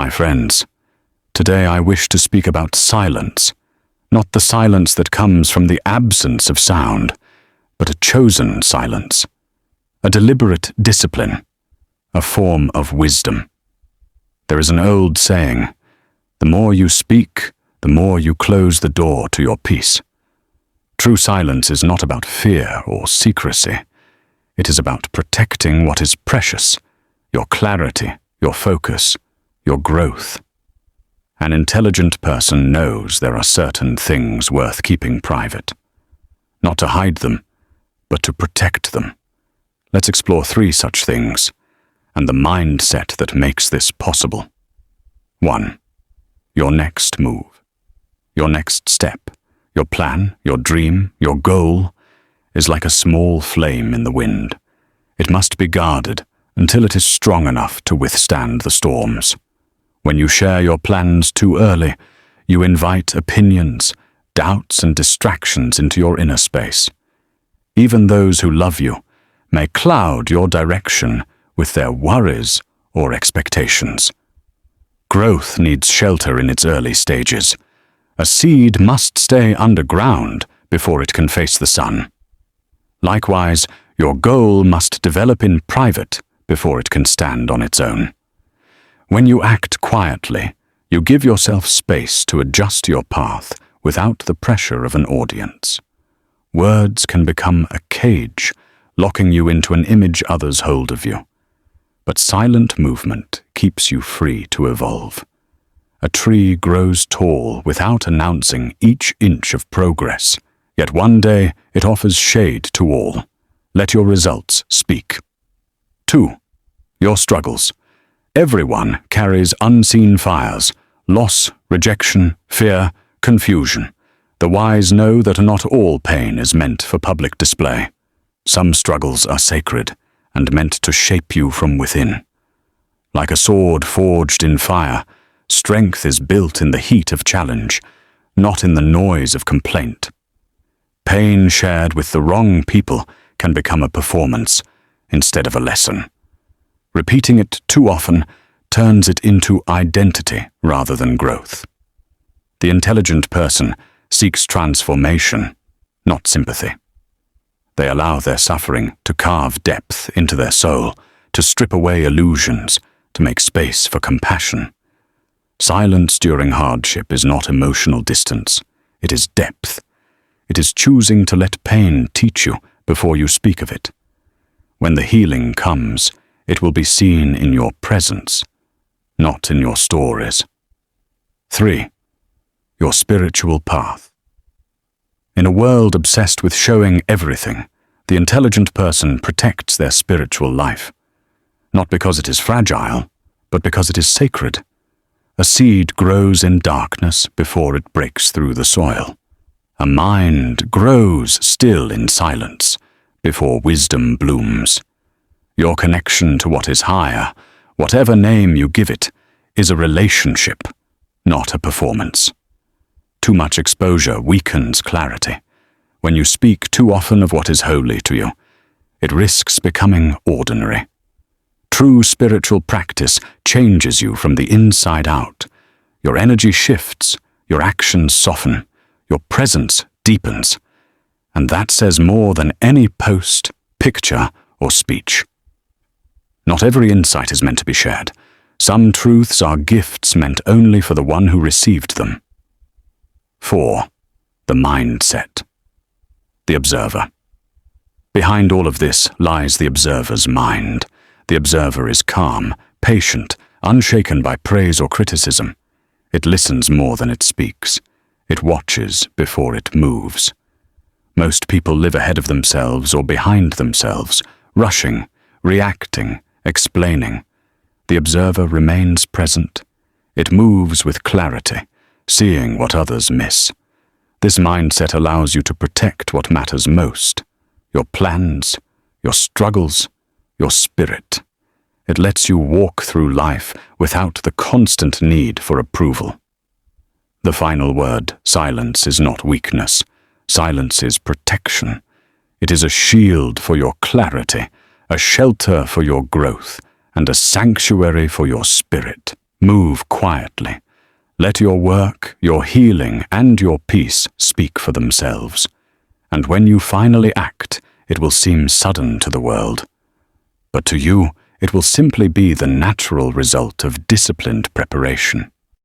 my friends. Today I wish to speak about silence, not the silence that comes from the absence of sound, but a chosen silence, a deliberate discipline, a form of wisdom. There is an old saying, the more you speak, the more you close the door to your peace. True silence is not about fear or secrecy. It is about protecting what is precious, your clarity, your focus, your growth. An intelligent person knows there are certain things worth keeping private. Not to hide them, but to protect them. Let's explore 3 such things, and the mindset that makes this possible. 1. Your next move. Your next step, your plan, your dream, your goal, is like a small flame in the wind. It must be guarded until it is strong enough to withstand the storms. When you share your plans too early, you invite opinions, doubts, and distractions into your inner space. Even those who love you may cloud your direction with their worries or expectations. Growth needs shelter in its early stages. A seed must stay underground before it can face the sun. Likewise, your goal must develop in private before it can stand on its own. When you act quietly, you give yourself space to adjust your path without the pressure of an audience. Words can become a cage, locking you into an image others hold of you. But silent movement keeps you free to evolve. A tree grows tall without announcing each inch of progress, yet one day it offers shade to all. Let your results speak. 2. Your struggles. Everyone carries unseen fires, loss, rejection, fear, confusion. The wise know that not all pain is meant for public display. Some struggles are sacred and meant to shape you from within. Like a sword forged in fire, strength is built in the heat of challenge, not in the noise of complaint. Pain shared with the wrong people can become a performance instead of a lesson. Repeating it too often turns it into identity rather than growth. The intelligent person seeks transformation, not sympathy. They allow their suffering to carve depth into their soul, to strip away illusions, to make space for compassion. Silence during hardship is not emotional distance. It is depth. It is choosing to let pain teach you before you speak of it. When the healing comes, it will be seen in your presence, not in your stories. 3. Your spiritual path. In a world obsessed with showing everything, the intelligent person protects their spiritual life. Not because it is fragile, but because it is sacred. A seed grows in darkness before it breaks through the soil. A mind grows still in silence before wisdom blooms. Your connection to what is higher, whatever name you give it, is a relationship, not a performance. Too much exposure weakens clarity. When you speak too often of what is holy to you, it risks becoming ordinary. True spiritual practice changes you from the inside out. Your energy shifts, your actions soften, your presence deepens. And that says more than any post, picture, or speech. Not every insight is meant to be shared. Some truths are gifts meant only for the one who received them. 4. The mindset. The observer. Behind all of this lies the observer's mind. The observer is calm, patient, unshaken by praise or criticism. It listens more than it speaks. It watches before it moves. Most people live ahead of themselves or behind themselves, rushing, reacting, explaining. The observer remains present. It moves with clarity, seeing what others miss. This mindset allows you to protect what matters most: your plans, your struggles, your spirit. It lets you walk through life without the constant need for approval. The final word, silence, is not weakness. Silence is protection. It is a shield for your clarity, a shelter for your growth, and a sanctuary for your spirit. Move quietly. Let your work, your healing, and your peace speak for themselves. And when you finally act, it will seem sudden to the world. But to you, it will simply be the natural result of disciplined preparation.